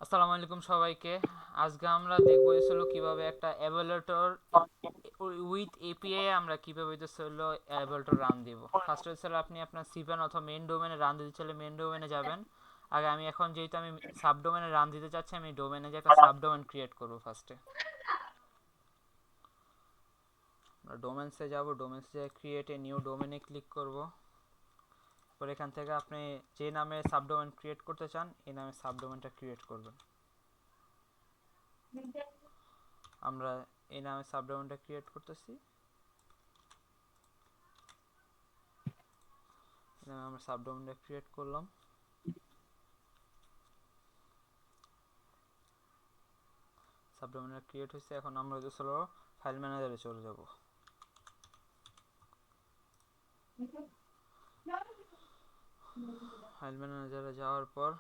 আসসালামু আলাইকুম সবাইকে। আজকে আমরা দেখবো হলো কিভাবে একটা এভালুয়েটর উইথ এপিআই আমরা কিভাবে হলো এভালুয়েটর রান দিব। ফার্স্ট হচ্ছে আপনি আপনার সিপান অথবা মেইন ডোমেনে রান দিতে চাইলে মেইন ডোমেনে যাবেন। আগে আমি এখন যেহেতু আমি সাব ডোমেনে রান দিতে চাচ্ছি, আমি ডোমেনে যে একটা সাব ডোমেন ক্রিয়েট করব ফার্স্টে। আমরা ডোমেন্সে যাব, ডোমেন্সে ক্রিয়েট এ নিউ ডোমেনে ক্লিক করব। পরে এখান থেকে আপনি যে নামে সাব ডোমেন ক্রিয়েট করতে চান এই নামে সাব ডোমেনটা ক্রিয়েট করবেন। আমরা এই নামে সাব ডোমেনটা ক্রিয়েট করতেছি। আমরা সাবডোমেনটা ক্রিয়েট করলাম। সাবডোমেনটা ক্রিয়েট হয়েছে। এখন আমরা হলো ফাইল ম্যানেজারে চলে যাব। ফাইল ম্যানেজারে যাওয়ার পর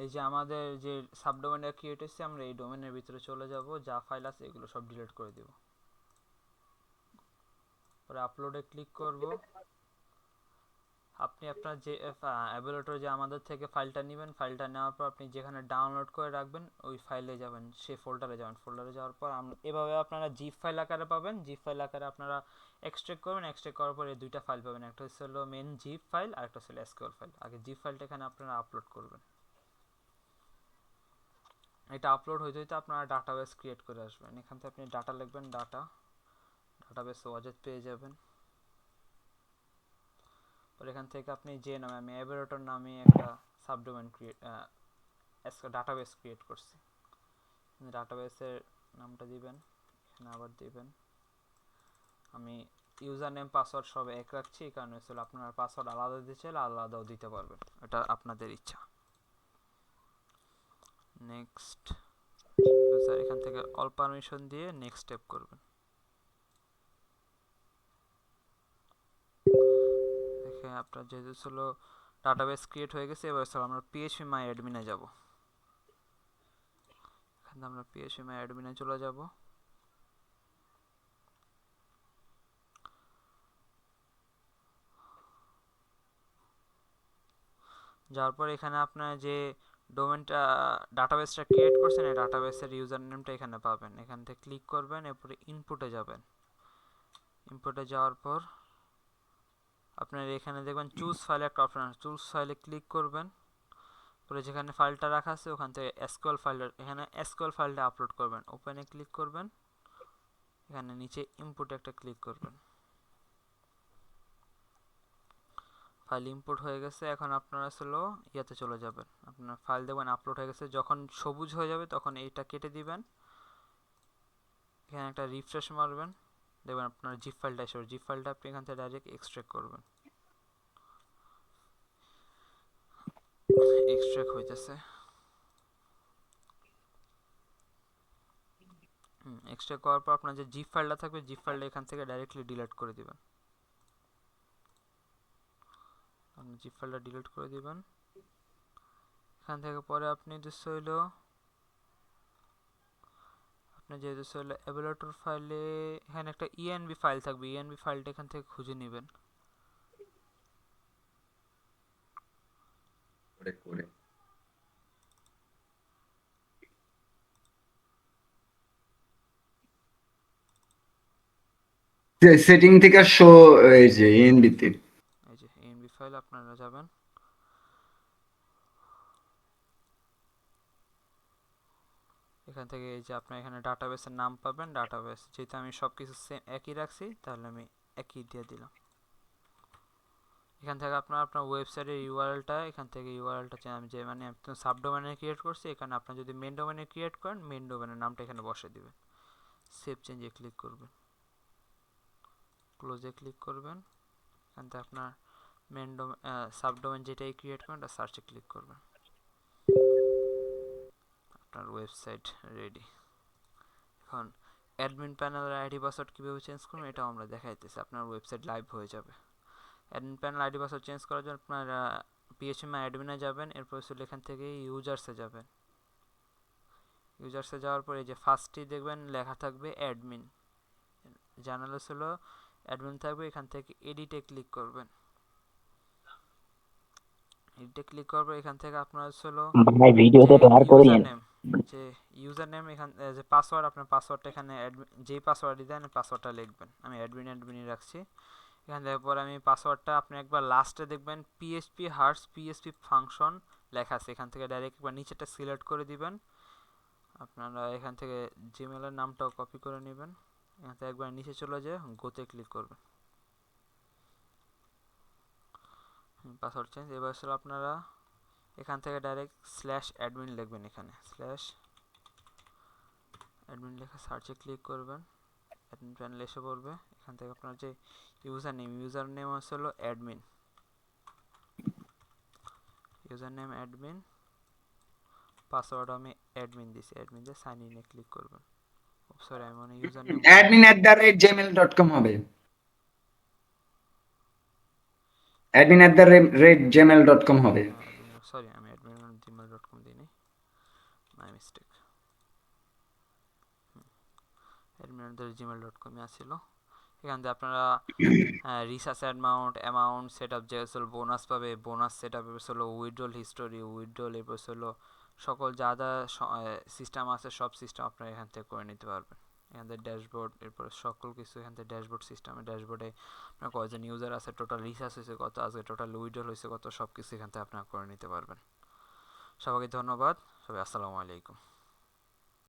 এই যে আমাদের যে সাবডোমেনটা ক্রিয়েট হয়েছে, আমরা এই ডোমেনের ভিতরে চলে যাব, যা ফাইল আছে এগুলো সব ডিলিট করে দিব। পরে আপলোডে ক্লিক করব। আপনি আপনার যে এভালুয়েটর যে আমাদের থেকে ফাইলটা নেবেন, ফাইলটা নেওয়ার পর আপনি যেখানে ডাউনলোড করে রাখবেন ওই ফাইলে যাবেন, সেই ফোল্ডারে যাবেন। ফোল্ডারে যাওয়ার পর এভাবে আপনারা জিপ ফাইল আকারে পাবেন। জিপ ফাইল আকারে আপনারা এক্সট্রাক্ট করবেন। এক্সট্রাক্ট করার পর এই দুইটা ফাইল পাবেন, একটা হচ্ছে হলো মেন জিপ ফাইল আর একটা হচ্ছে এসকিউএল ফাইল। আগে জিপ ফাইলটা এখানে আপনারা আপলোড করবেন। এটা আপলোড হইতে হইতে আপনারা ডাটাবেস ক্রিয়েট করে আসবেন। এখান থেকে আপনি ডাটা লিখবেন, ডাটাবেস ওয়াজেদ পেয়ে যাবেন। পর এখান থেকে আপনি যে নামে, আমি এভালুয়েটর নামে একটা সাবডোমেন ক্রিয়েট ডাটাবেস ক্রিয়েট করছি, ডাটাবেসের নামটা দিবেন। এখানে আবার দিবেন। আমি ইউজার নেম পাসওয়ার্ড সব এক রাখছি, এই কারণে হচ্ছে আপনার পাসওয়ার্ড আলাদা দিতে চাইলে আলাদাও দিতে পারবেন, এটা আপনাদের ইচ্ছা। নেক্সট ইউজার, এখান থেকে অল পারমিশন দিয়ে নেক্সট স্টেপ করবেন। দেখে আপনার যেহেতু হলো ডাটাবেস ক্রিয়েট হয়ে গেছে, এবার আমরা পিএইচপি মাই অ্যাডমিনে যাব। এখানে আমরা পিএইচপি মাই অ্যাডমিনে চলে যাব। যাওয়ার পর এখানে আপনার যে ডোমেনটা ডাটাবেসটা ক্রিয়েট করছেন এই ডাটাবেসের ইউজার নেমটা এখানে পাবেন। এখান থেকে ক্লিক করবেন, এরপরে ইনপুটে যাবেন। ইনপুটে যাওয়ার পর আপনার এখানে দেখবেন চুজ ফাইল একটা অপশন আছে, চুজ ফাইলে ক্লিক করবেন। পরে যেখানে ফাইলটা রাখা আছে ওখান থেকে এসকিউএল ফাইলটা, এখানে এসকিউএল ফাইলটা আপলোড করবেন। ওপেনে ক্লিক করবেন, এখানে নিচে ইনপুটে একটা ক্লিক করবেন। ফাইল ইম্পোর্ট হয়ে গেছে। এখন আপনারা হলো ইয়াতে চলে যাবেন, আপনার ফাইল দেখবেন আপলোড হয়ে গেছে। যখন সবুজ হয়ে যাবে তখন এইটা কেটে দিবেন, এখানে একটা রিফ্রেশ মারবেন, দেখবেন আপনার জিপ ফাইলটা এসে, জিপ ফাইলটা আপনি এখান থেকে ডাইরেক্ট এক্সট্রাক্ট করবেন। এক্সট্রাক্ট হইতেছে। এক্সট্রাক্ট করার পর আপনার যে জিপ ফাইলটা থাকবে জিপ ফাইলটা এখান থেকে ডাইরেক্টলি ডিলিট করে দিবেন। আপনি জিপ ফাইলটা ডিলিট করে দিবেন। এখান থেকে পরে আপনি হইলো আপনি যেহেতু হইলো এভালুয়েটর ফাইলে এখানে একটা ইএনবি ফাইল থাকবে, ইএনবি ফাইলটা এখান থেকে খুঁজে নেবেন। সেটিং থেকে শো, এই যে এনবিতে। এই যে ইএনবি ফাইল আপনারা যাবেন। এখান থেকে এই যে আপনার এখানে ডাটাবেসের নাম পাবেন। ডাটাবেস যেহেতু আমি সব কিছু সেম একই রাখছি তাহলে আমি একই দিয়ে দিলাম। এখান থেকে আপনার আপনার ওয়েবসাইটের ইউআরএলটা, এখান থেকে ইউআরএলটা আমি যে মানে আপনি সাবডোমেনে ক্রিয়েট করছি, এখানে আপনার যদি মেন ডোমেনে ক্রিয়েট করেন মেন ডোমেনের নামটা এখানে বসে দিবেন। সেভ চেঞ্জে ক্লিক করবেন, ক্লোজে ক্লিক করবেন। এখান থেকে আপনার মেন ডোমেন সাবডোমেন যেটাই ক্রিয়েট করেন এটা সার্চে ক্লিক করবেন। আপনার ওয়েবসাইট রেডি। এখন অ্যাডমিন প্যানেলের আইডি পাসওয়ার্ড কীভাবে চেঞ্জ করবেন এটাও আমরা দেখাইতেছি, আপনার ওয়েবসাইট লাইভ হয়ে যাবে। Admin panel ID password change করার জন্য আপনার পিএইচপি অ্যাডমিনে যাবেন, এরপর হচ্ছে এখান থেকে ইউজার্সে যাবেন। ইউজার্সে যাওয়ার পরে যে ফার্স্টে দেখবেন লেখা থাকবে অ্যাডমিন, জার্নালে ছিল অ্যাডমিন থাকবে, এখান থেকে এডিটে ক্লিক করবেন। এডিটে ক্লিক করবে, এখান থেকে আপনার ছিল ভাই ভিডিওতে যে তো আর করি ইউজার নেম, যে ইউজার নেম এখান যে পাসওয়ার্ড, আপনার পাসওয়ার্ডটা এখানে যেই পাসওয়ার্ডই দেন পাসওয়ার্ডটা লিখবেন। আমি অ্যাডমিনই রাখছি। এখান থেকে পরে আমি পাসওয়ার্ডটা আপনি একবার লাস্টে দেখবেন পিএইচপি হার্টস পিএইচপি ফাংশন লেখা আছে, এখান থেকে ডাইরেক্ট একবার নিচেটা সিলেক্ট করে দিবেন। আপনারা এখান থেকে জিমেলের নামটাও কপি করে নেবেন। এখান থেকে একবার নিচে চলে যেয়ে গোতে ক্লিক করবেন, পাসওয়ার্ড চেঞ্জ। এবার আসলে আপনারা এখান থেকে ডাইরেক্ট স্ল্যাশ অ্যাডমিন লিখবেন, এখানে স্ল্যাশ অ্যাডমিন লেখা সার্চে ক্লিক করবেন, অ্যাডমিন প্যানেল এসে পড়বে। এখান থেকে আপনার যে ইউজার নেম হলো admin, user name admin, password আমি অ্যাডমিন দিছি, অ্যাডমিন দিয়ে সাইন ইনে ক্লিক করবেন। সরি আমি মানে ইউজার নেম admin@gmail.com হবে। admin@gmail.com হবে। সরি আমি admin@gmail.com দিইনি, মাই মিস্টেক। admin@gmail.com আসছিল। এখান থেকে আপনারা রিসার্চ অ্যামাউন্ট সেট আপ যে হলো বোনাস পাবে, বোনাস সেট আপ হলো উইথড্রল হিস্টোরি, উইথড্রল এরপর হলো সকল যা যা সিস্টেম আছে সব সিস্টেম আপনারা এখান থেকে করে নিতে পারবেন। এখান থেকে ড্যাশবোর্ড, এরপর সকল কিছু এখান থেকে ড্যাশবোর্ড সিস্টেমে, ড্যাশবোর্ডে আপনার কয়জন ইউজার আছে, টোটাল রিসার্চ হয়েছে কত, আজকে টোটাল উইথড্রল হয়েছে কত, সব কিছু এখান থেকে আপনারা করে নিতে পারবেন। সবাইকে ধন্যবাদ, সবাই আসসালামু আলাইকুম।